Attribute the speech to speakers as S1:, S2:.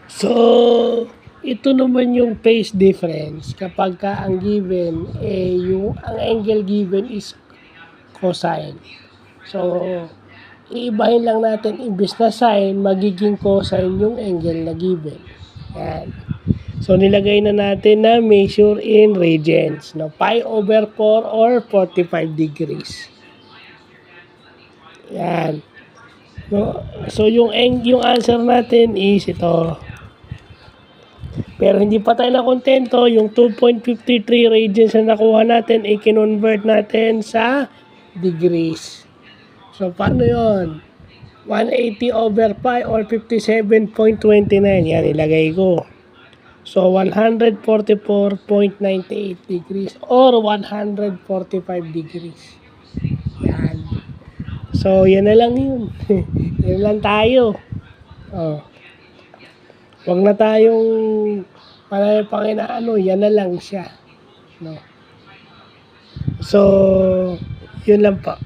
S1: So, ito naman yung phase difference kapag ka ang given, ang angle given is cosine. So, iibahin lang natin, imbis na sine, magiging cosine yung angle na given. Yan. So, nilagay na natin na measure in radians. No? Pi over 4 or 45 degrees. Yan. No? So, yung answer natin is ito. Pero hindi pa tayo nakontento, yung 2.53 radians na nakuha natin, i-convert natin sa degrees. So, paano yon? 180 over pi or 57.29. Yan, ilagay ko. So, 144.98 degrees or 145 degrees. Yan. So, yan na lang yun. Yan lang tayo. Oh. Huwag na tayong yan na lang siya. No? So, yun lang po.